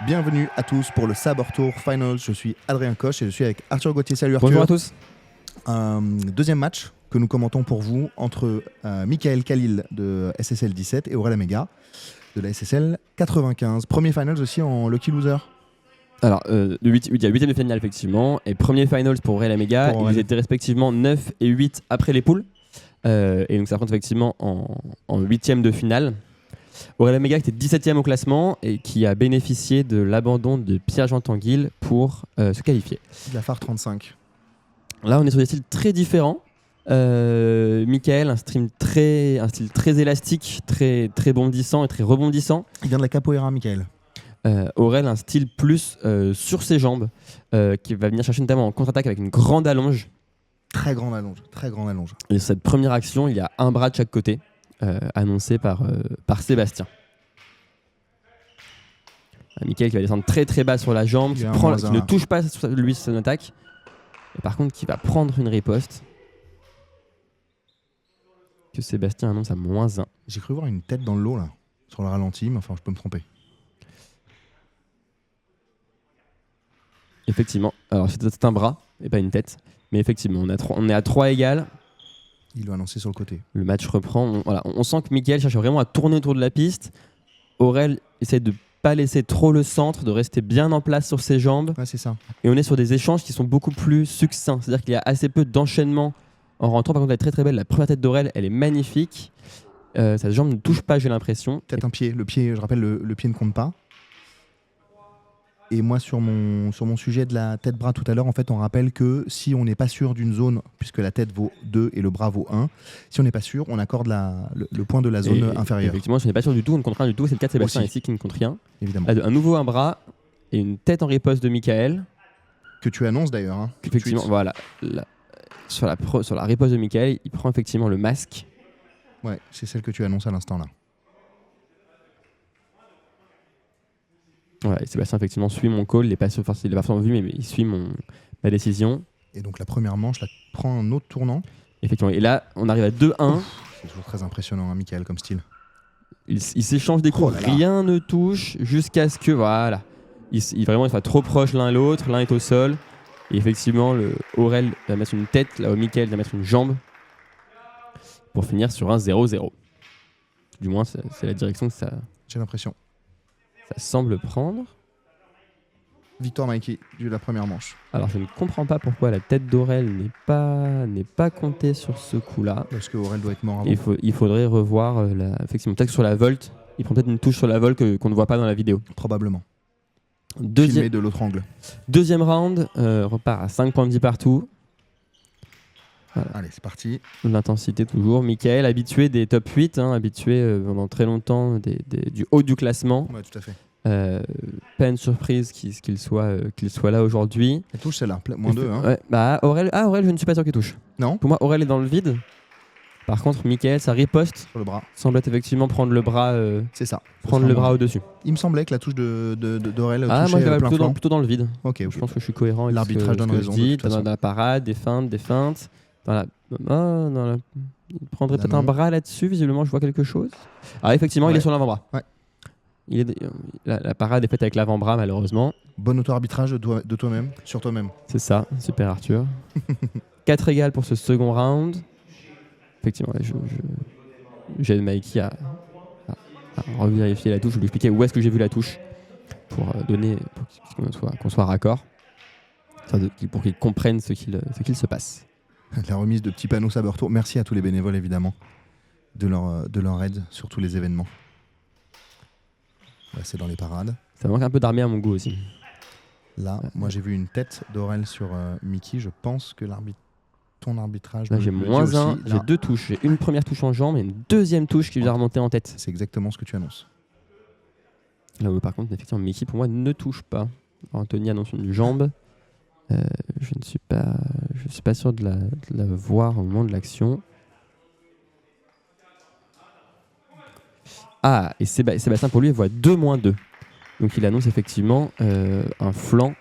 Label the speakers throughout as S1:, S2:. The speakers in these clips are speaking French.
S1: Bienvenue à tous pour le Sabre Tour Finals. Je suis Adrien Coche et je suis avec Arthur Gauthier. Salut Arthur.
S2: Bonjour à tous.
S1: Deuxième match que nous commentons pour vous entre Michael Khalil de SSL 17 et Aurel Amega de la SSL 95. Premier Finals aussi en Lucky Loser.
S2: Alors, il y a 8e de finale effectivement, et premier finals pour Aurel Amega. Ils étaient respectivement 9 et 8 après les poules. Et donc ça compte effectivement en 8e de finale. Aurel Amega était 17e au classement et qui a bénéficié de l'abandon de Pierre-Jean Tanguil pour se qualifier.
S1: De la FAR 35.
S2: Là, on est sur des styles très différents. Michael, un style très élastique, très bondissant et très rebondissant.
S1: Il vient de la capoeira, Michael.
S2: Aurel, un style plus sur ses jambes, qui va venir chercher notamment en contre-attaque avec une grande allonge.
S1: Très grande allonge.
S2: Et cette première action, il y a un bras de chaque côté, annoncé par Sébastien. Michael qui va descendre très très bas sur la jambe, qui ne touche pas lui son attaque, et par contre qui va prendre une riposte que Sébastien annonce à -1.
S1: J'ai cru voir une tête dans le lot là, sur le ralenti, mais enfin je peux me tromper.
S2: Effectivement, alors c'est un bras et pas une tête, mais effectivement on est à 3 égales.
S1: Il doit annoncer sur le côté.
S2: Le match reprend, on sent que Michael cherche vraiment à tourner autour de la piste. Aurel essaie de pas laisser trop le centre, de rester bien en place sur ses jambes.
S1: Ouais, c'est ça.
S2: Et on est sur des échanges qui sont beaucoup plus succincts, c'est-à-dire qu'il y a assez peu d'enchaînement en rentrant. Par contre, elle est très très belle. La première tête d'Aurel, elle est magnifique. Sa jambe ne touche pas, j'ai l'impression.
S1: Peut-être un pied. Le pied, je rappelle, le pied ne compte pas. Et moi, sur mon sujet de la tête-bras tout à l'heure, en fait, on rappelle que si on n'est pas sûr d'une zone, puisque la tête vaut 2 et le bras vaut 1, si on n'est pas sûr, on accorde le point de la zone inférieure.
S2: Effectivement, si on n'est pas sûr du tout, on ne compte rien du tout. C'est le cas de Sébastien ici qui ne compte rien.
S1: Évidemment.
S2: Un bras et une tête en riposte de Michael.
S1: Que tu annonces d'ailleurs. Hein,
S2: effectivement, voilà. Sur la riposte de Michael, il prend effectivement le masque.
S1: Ouais, c'est celle que tu annonces à l'instant là.
S2: Ouais, et Sébastien effectivement suit mon call, il n'est pas forcément vu, mais il suit ma décision.
S1: Et donc la première manche, là, prend un autre tournant.
S2: Effectivement, et là on arrive à 2-1.
S1: C'est toujours très impressionnant, hein, Michael, comme style.
S2: Il s'échange des coups, rien ne touche, jusqu'à ce que, voilà, il soit trop proche l'un et l'autre, l'un est au sol. Et effectivement, Aurel va mettre une tête, là où Michael va mettre une jambe, pour finir sur un 0-0. Du moins, c'est la direction que ça...
S1: J'ai l'impression.
S2: Ça semble prendre.
S1: Victoire Mikey de la première manche.
S2: Alors je ne comprends pas pourquoi la tête d'Aurel n'est pas comptée sur ce coup-là.
S1: Parce que Aurel doit être mort avant.
S2: Il faudrait revoir effectivement peut-être sur la volte. Il prend peut-être une touche sur la volte qu'on ne voit pas dans la vidéo.
S1: Probablement. Filmé de l'autre angle.
S2: Deuxième round, repart à 5 points de vie partout. Voilà.
S1: Allez, c'est parti.
S2: L'intensité toujours. Michael, habitué des top 8, habitué pendant très longtemps du haut du classement.
S1: Ouais, tout à fait.
S2: Pas une surprise qu'il soit là aujourd'hui.
S1: Elle touche celle-là, -2. Hein.
S2: Ouais, Aurel, je ne suis pas sûr qu'il touche.
S1: Non.
S2: Pour moi, Aurel est dans le vide. Par contre, Michael, sa riposte
S1: sur le bras
S2: semble effectivement prendre le bras.
S1: C'est ça.
S2: Prendre le bras au-dessus.
S1: Il me semblait que la touche d'Aurel
S2: moi je l'avais plutôt dans le vide.
S1: Okay.
S2: Je pense que je suis cohérent avec
S1: l'arbitrage donne raison.
S2: Dans la parade, des feintes. Il prendrait peut-être un bras là-dessus, visiblement je vois quelque chose. Ah effectivement, il est sur l'avant-bras. Ouais. La parade est faite avec l'avant-bras malheureusement.
S1: Bon auto-arbitrage de toi-même, sur toi-même.
S2: C'est ça, super Arthur. 4 égales pour ce second round. Effectivement, j'aide Mikey à revérifier la touche, je lui expliquer où est-ce que j'ai vu la touche pour qu'on soit raccord, pour qu'ils comprennent ce qu'il se passe.
S1: La remise de petits panneaux Sabre Tour. Merci à tous les bénévoles évidemment de leur aide sur tous les événements. Là, c'est dans les parades.
S2: Ça manque un peu d'armée à mon goût aussi.
S1: Là, moi j'ai vu une tête d'Aurel sur Mickey. Je pense que ton arbitrage...
S2: Là j'ai -1, j'ai 2 touches. J'ai une première touche en jambe et une deuxième touche qui vient remonter en tête.
S1: C'est exactement ce que tu annonces.
S2: Là où par contre, effectivement, Mickey pour moi ne touche pas. Anthony annonce une jambe. Je ne suis pas sûr de la voir au moment de l'action. Ah, et Sébastien pour lui il voit 2-2. Donc il annonce effectivement un flanc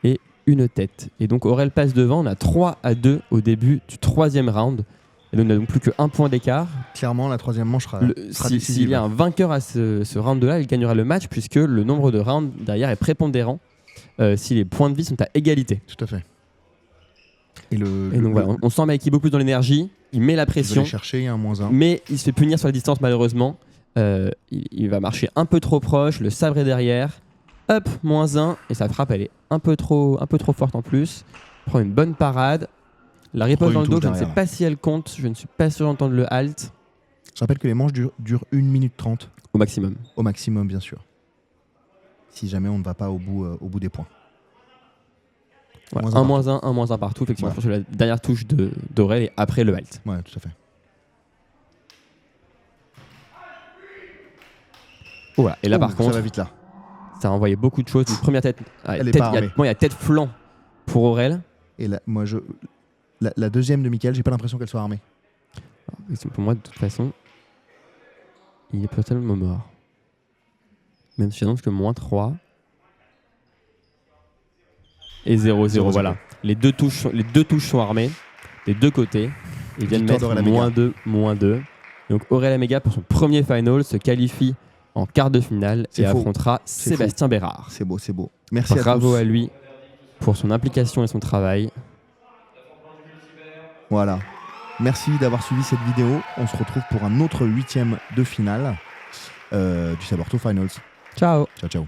S2: et une tête. Et donc Aurel passe devant, on a 3-2 au début du troisième round. Et donc, il n'a donc plus qu'un point d'écart.
S1: Clairement, la troisième manche sera décisive.
S2: S'il y a un vainqueur à ce round-là, il gagnera le match puisque le nombre de rounds derrière est prépondérant si les points de vie sont à égalité.
S1: Tout à fait. Et
S2: donc voilà, on sent Mikey beaucoup plus dans l'énergie, il met la pression,
S1: chercher, il y a un -1.
S2: Mais il se fait punir sur la distance malheureusement. Il va marcher un peu trop proche, le sabre est derrière, hop, -1, et sa frappe elle est un peu trop forte en plus. Il prend une bonne parade. La riposte dans le dos, je ne sais pas si elle compte, je ne suis pas sûr d'entendre le halt.
S1: Je rappelle que les manches durent 1 minute 30.
S2: Au maximum.
S1: Au maximum, bien sûr. Si jamais on ne va pas au bout des points.
S2: Voilà. Un -1 partout, effectivement, sur la dernière touche d'Aurel et après le halt.
S1: Ouais, tout à fait.
S2: Voilà. Et là, par contre,
S1: ça va vite là.
S2: Ça a envoyé beaucoup de choses. Une première tête.
S1: Elle est pas armée.
S2: Il y a tête-flanc pour Aurel.
S1: Et là, moi, la deuxième de Mickaël, j'ai pas l'impression qu'elle soit armée.
S2: Pour moi, de toute façon, il est totalement mort. Même si j'annonce que -3 et 0-0. Voilà. Les deux touches sont armées des deux côtés. Ils viennent mettre -2. Donc Aurel Améga, pour son premier final, se qualifie en quart de finale et affrontera Sébastien Bérard.
S1: C'est beau. Merci à tous.
S2: Bravo à lui pour son implication et son travail.
S1: Voilà. Merci d'avoir suivi cette vidéo. On se retrouve pour un autre 8e de finale du Saborto Finals.
S2: Ciao.
S1: Ciao.